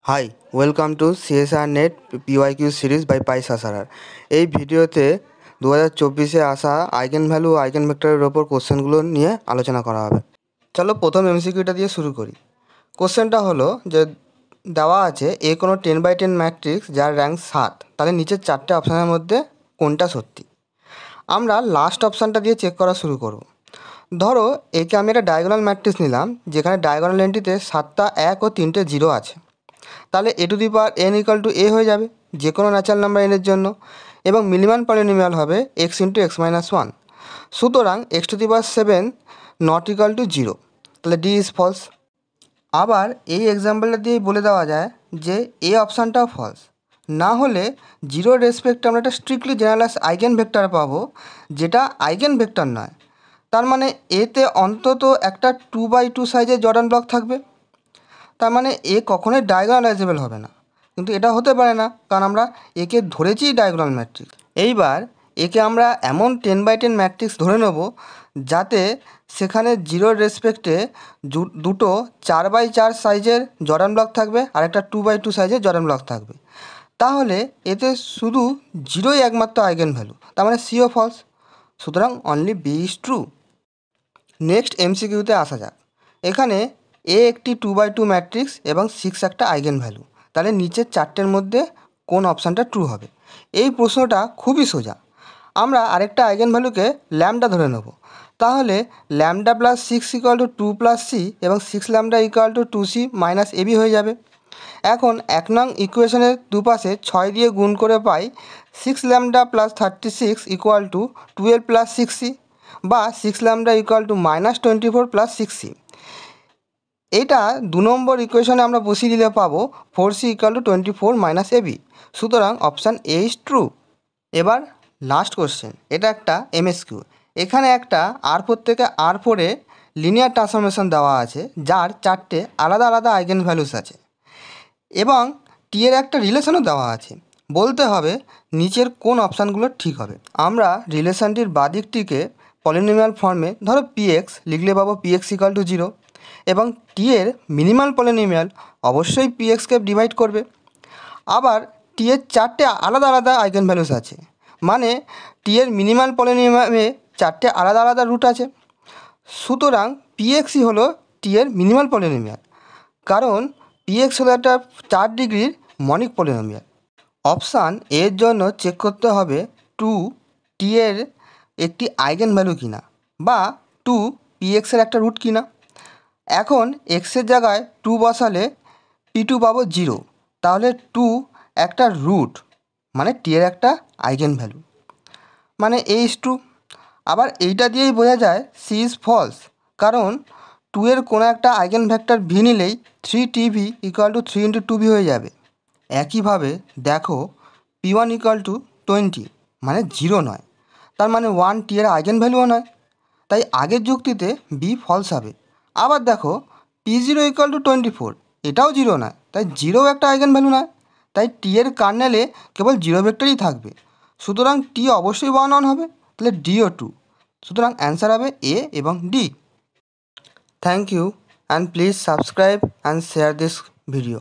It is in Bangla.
High, welcome to CSIR NET PYQ series by পাই সাসারার। এই ভিডিওতে 2024-এ আসা আইগেন ভ্যালু ও আইগেন ভেক্টরের ওপর কোশ্চেনগুলো নিয়ে আলোচনা করা হবে। চলো প্রথম এমসিকিউটা দিয়ে শুরু করি। কোশ্চেনটা হলো যে দেওয়া আছে এ কোনো 10x10 ম্যাট্রিক্স যার র্যাঙ্ক 7, তাহলে নিচের চারটে অপশানের মধ্যে কোনটা সত্যি। আমরা লাস্ট অপশানটা দিয়ে চেক করা শুরু করব। ধরো একে আমি একটা ডায়াগোনাল ম্যাট্রিক্স নিলাম, যেখানে ডায়াগোনাল এন্ট্রিতে 7টা 1 ও 3টে 0 আছে। তাহলে A to the power n equal to A হয়ে যাবে যে কোনো ন্যাচারাল নাম্বার এনের জন্য, এবং মিনিমাম পলিনোমিয়াল হবে x ইন্টু x মাইনাস 1। সুতরাং x to the power 7 not equal to 0, তাহলে ডি ইজ ফলস। আবার এই এক্সাম্পলটা দিয়েই বলে দেওয়া যায় যে এ অপশানটাও ফলস। না হলে জিরোর রেসপেক্টে আমরা একটা স্ট্রিক্টলি জেনারেলাইজ আইগেন ভেক্টর পাবো, যেটা আইগেন ভেক্টর নয়। তার মানে এতে অন্তত একটা 2x2 সাইজের জর্ডান ব্লক থাকবে। তার মানে এ কখনোই ডায়াগোনালাইজেবল হবে না। কিন্তু এটা হতে পারে না, কারণ আমরা একে ধরেছি ডায়াগোনাল ম্যাট্রিক্স। এইবার একে আমরা এমন 10x10 ম্যাট্রিক্স ধরে নেব যাতে সেখানে জিরোর রেসপেক্টে দুটো 4x4 সাইজের জর্ডান ব্লক থাকবে আর একটা 2x2 সাইজের জর্ডান ব্লক থাকবে। তাহলে এতে শুধু জিরোই একমাত্র আইগেন ভ্যালু, তার মানে সিও ফলস। সুতরাং only be is true. Next এমসিকিউতে আসা যাক। এখানে এ একটি 2x2 ম্যাট্রিক্স এবং 6 একটা আইগেন ভ্যালু, তাহলে নিচের চারটের মধ্যে কোন অপশানটা ট্রু হবে। এই প্রশ্নটা খুবই সোজা। আমরা আরেকটা আইগেন ভ্যালুকে ল্যামডা ধরে নেব। তাহলে lambda plus 6 equal to 2 plus C এবং 6 lambda equal to 2c minus AB হয়ে যাবে। এখন 1 নং ইকুয়েশনের দুপাশে 6 দিয়ে গুণ করে পাই 6 lambda plus 36 equal to 12 plus 6c, বা 6 lambda equal two minus 24 plus 6c। এইটা 2 নম্বর ইকুয়েশনে আমরা বসিয়ে দিলে পাবো 4c equal to 24 minus AB. সুতরাং অপশান এ ইজ ট্রু। এবার লাস্ট কোশ্চেন, এটা একটা এমএসকিউ। এখানে একটা R4 থেকে R4-এ লিনিয়ার ট্রান্সফরমেশন দেওয়া আছে, যার চারটে আলাদা আলাদা আইগেন ভ্যালুস আছে এবং টি এর একটা রিলেশনও দেওয়া আছে। বলতে হবে নিচের কোন অপশানগুলো ঠিক হবে। আমরা রিলেশনটির বাদিকটিকে পলিনোমিয়াল ফর্মে ধরো পিএক্স লিখলে পাবো পিএক্স ইকুয়াল টু 0, এবং টি এর মিনিমাল পলিনোমিয়াল অবশ্যই পিএক্সকে ডিভাইড করবে। আবার টি এর চারটে আলাদা আলাদা আইগেন ভ্যালুস আছে, মানে টি এর মিনিমাল পলিনোমিয়ালে চারটে আলাদা আলাদা রুট আছে। সুতরাং পিএক্সই হলো টি এর মিনিমাল পলিনোমিয়াল, কারণ পিএক্স হলো একটা 4 ডিগ্রির মনিক পলিনোমিয়াল। অপশান এর জন্য চেক করতে হবে 2 টি এর একটি আইগেন ভ্যালু কিনা, বা 2 পিএক্সের একটা রুট কিনা। এখন এক্সের জায়গায় 2 বসালে পি2 পাবো 0, তাহলে 2 একটা রুট, মানে টি এর একটা আইগেন ভ্যালু, মানে এ ইজ ট্রু। আবার এইটা দিয়েই বোঝা যায় সি ইজ ফলস, কারণ 2 এর কোনো একটা আইগেন ভেক্টর ভি নিলেই 3tv equal to 3 into 2v হয়ে যাবে। একইভাবে দেখো p1 ইকুয়াল টু 20, মানে 0 নয়, তার মানে 1 টি এর আইগেন ভ্যালুও নয়, তাই আগের যুক্তিতে বি ফলস হবে। আবার দেখো p0 ইকুয়াল টু 24, এটাও 0 নয়, তাই 0 একটা আইগেন ভ্যালু নয়, তাই টি এর কার্নেলে কেবল 0 ভেক্টরই থাকবে। সুতরাং টি অবশ্যই 1 হবে, তাহলে ডিও 2। সুতরাং অ্যান্সার হবে এ এবং D. Thank you, and please subscribe and share this video.